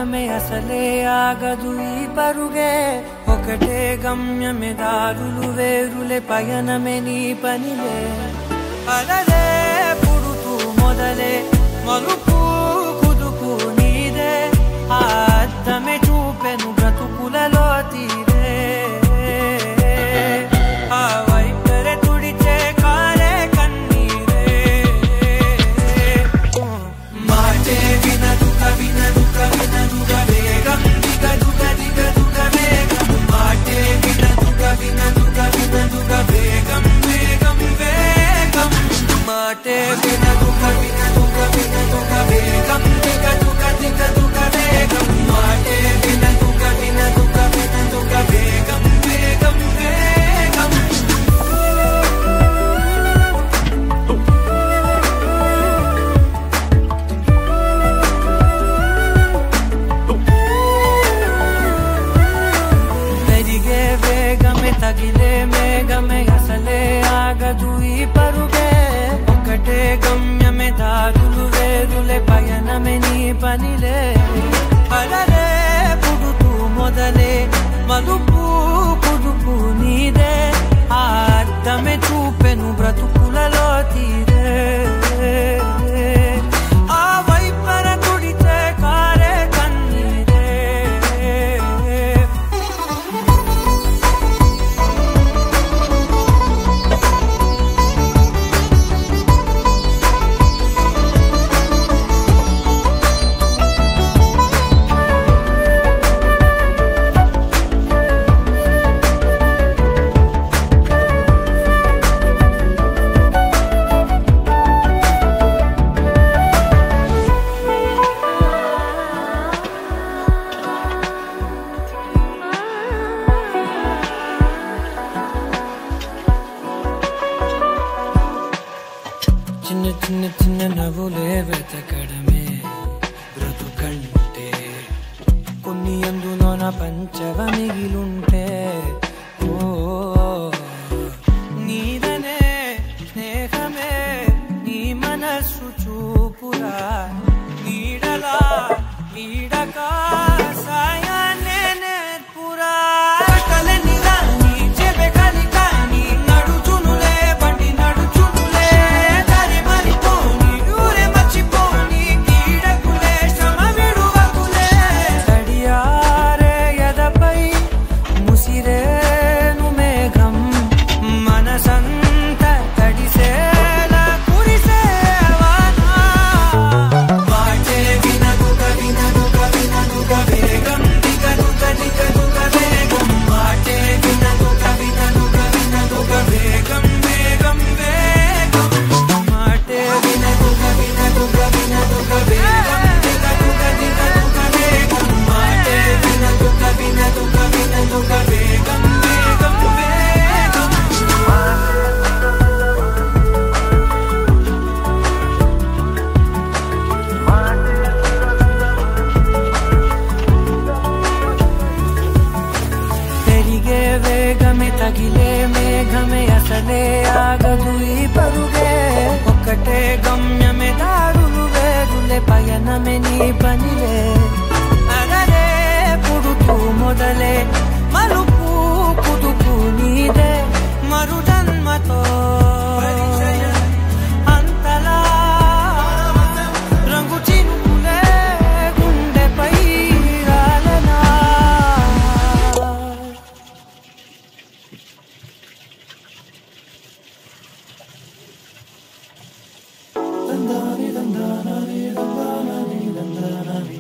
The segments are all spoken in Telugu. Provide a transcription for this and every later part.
పయనమే అసలే ఆగదు ఈ పరుగే ఒకటే గమ్యమే దారులు వేరులే పయనమే నీ పనిలే అలలే పుడుతూ మొదలే మలుపు కుదుపు నీదే ఆ అద్దమే చూపెను బ్రతుకులలో తీరే ఆ వైపరే తుడిచే కారే కన్నీరే మాటే వినదు వినదు వినదు వేగం దిగదు దిగదు వేగం మాటే వినదు వినదు వినదు వేగం వేగం వేగం మాటే వినదు వినదు వినదు వేగం దిగదు దిగదు వేగం మాటే వినదు వినదు వినదు వేగం వేగం వేగం పెరిగే వేగమే తగిలే మేఘమే అసలే ఆగదు ఈ పరుగే ఒకటే గమ్యమే దారులు వేరులే పయనమే నీ పనిలే అలలే పుడుతూ మొదలే మలుపు కుదుపు నీదే ఆ అద్దమే చూపెను బ్రతుకులలో తీరే ఆ వైపర తుడిచే కారే కన్నీరే చిన్న చిన్న చిన్న నవ్వులే వెతకడమే బ్రతుకంటే కొన్ని అందులోన పంచవ మిగిలుంటే ఓ నీదనే స్నేహమే నీ మనస్సు చూపురా నీడలా నీడకా సాయాన్నే నేర్పురా కలనిలా నీ చెబె కలికా నీ నడుచునులే బండి నడుచునులే దారి మరిపోని ఊరే మర్చిపోని కీడకులే శ్రమ విడువకులే తడియారే ఎదపై ముసిరేను మేఘం మనసంత తడిసేలా కురిసేవానా వాటే వినదు వినదు వినదు వేగం దిగదు దిగదు వేగం వాటే వినదు వినదు వినదు వేగం వేగం వేగం మాటే వినదు వినదు వినదు వేగం దిగదు దిగదు వేగం మాటే వినదు వినదు వినదు వేగం వేగం వేగం పెరిగే వేగమే తగిలే మేఘమే అసలే ఆగదు ఈ పరుగే ఒకటే గమ్యమే దారులు వేరులే పయనమే నీ పనిలే అలలే పుడుతూ మొదలే మలుపు కుదుపు నీదే మరు జన్మతో అంతలా రంగు చినుకులే గుండెపై రాలనా దందాని దందాని దందాని దందాని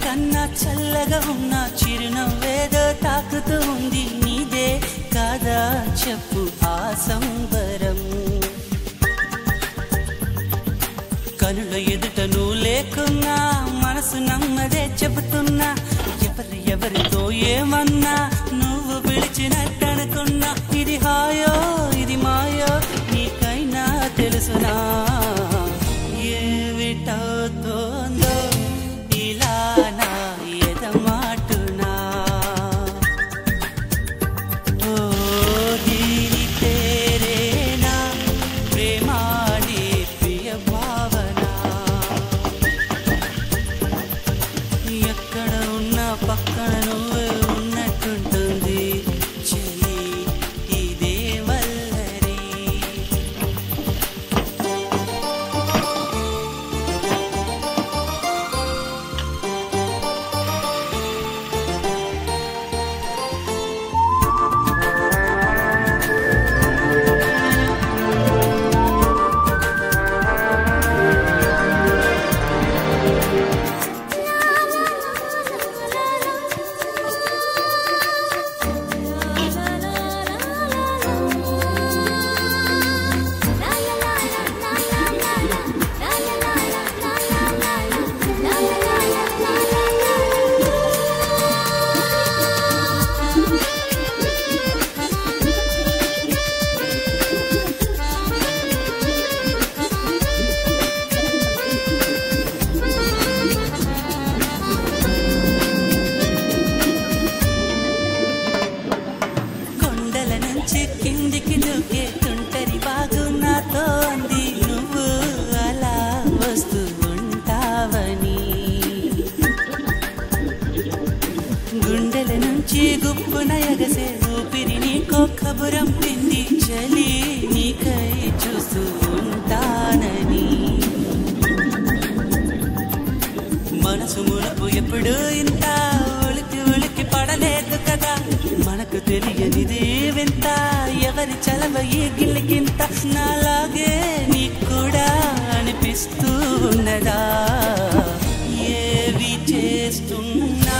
కన్నా చల్లగా ఉన్న చిరునవ్వేదో తాకుతూ ఉంది నీదే కాదా చెప్పు ఆ సంబరం కనుల ఎదుట నువ్వు లేకున్నా మనసు నమ్మదే చెబుతున్నా ఎవరితో ఏమన్నా నువ్వు పిలిచినట్టనుకున్నా ఇది హాయో ఇది మాయో నీకైనా తెలుసునా ఏమిటవుతోందో ఇలా నా ఎదమాటునా ఓ దీని పేరేనా ప్రేమాని ప్రియ భావన ఎక్కడ ఉన్నా పక్కన నువ్వే ఉన్నట్టుంటుంది చెలి ఇదే వల్లరి కిందికి దూకే తుంటరి బాగు నాతో అంది నువ్వు అలా వస్తూ ఉంటావని గుండెల నుంచి గుప్పున ఎగసే ఊపిరి నీకో కబురం పిండి చలి నీకై చూస్తూ ఉంటానని మనసు మునుపు ఎప్పుడు ఇంత ఉలికి ఉలికి పడలేదు కదా మనకు తెలియనిది వింత ఎవరి చలవ ఈ గిల్లికింత నాలాగే నీకు కూడా అనిపిస్తూ ఉన్నదా ఏవి చేస్తున్నా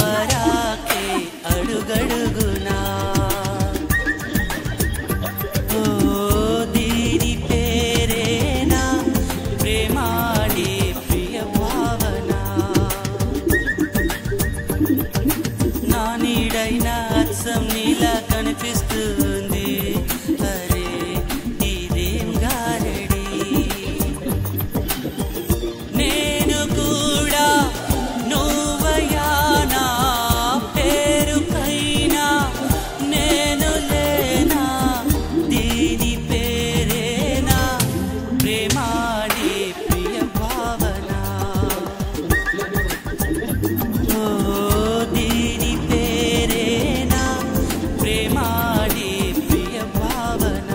పరాకే అడుగడుగునా ఓ దీని పేరేనా ప్రేమాని ప్రియ భావన నా నీడైనా అచ్చం నీలా కనిపిస్తుంది అరే ఇదేం గారడి నేను కూడా నువ్వయానా పేరుకైనా నేను లేనా దీని పేరేనా ప్రేమాని ప్రియ భావన ఓ దీని పేరేనా ప్రేమాని ప్రియ భావన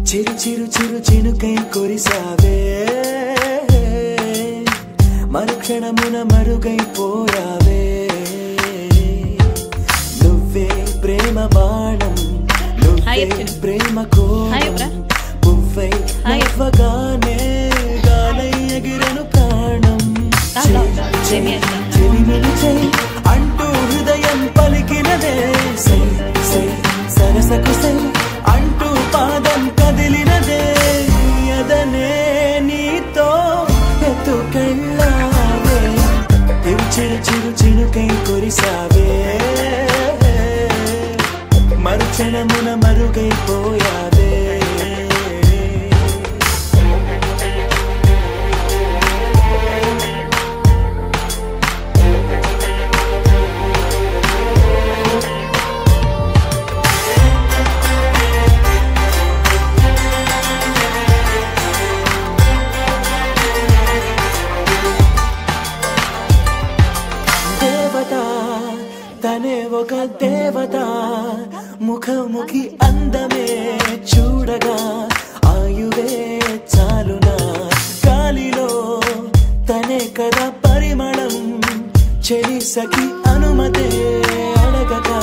చిరు చిరు చిరు చినుకై కురిసావే మరుక్షణమున మరుగైపోయావే నువ్వే ప్రేమ బాణం నువ్వే ప్రేమ కోణం పువ్వై నవ్వగానే గాలై ఎగిరెను ప్రాణం చెలిమిలిచై అంటూ హృదయం పలికినదే సై సై సరసకు సై అంటూ పాదం కదిలినదే అదనే నీతో ఎత్తుకెళ్ళావే చిరు చిరు చినుకై కురిసావే మరుక్షణమున మరుగైపోయావే చంద్రముఖి అందమే చూడగా ఆయువే చాలునా గాలిలో తనే కదా పరిమళం చెలి సఖి అనుమతే అడగగా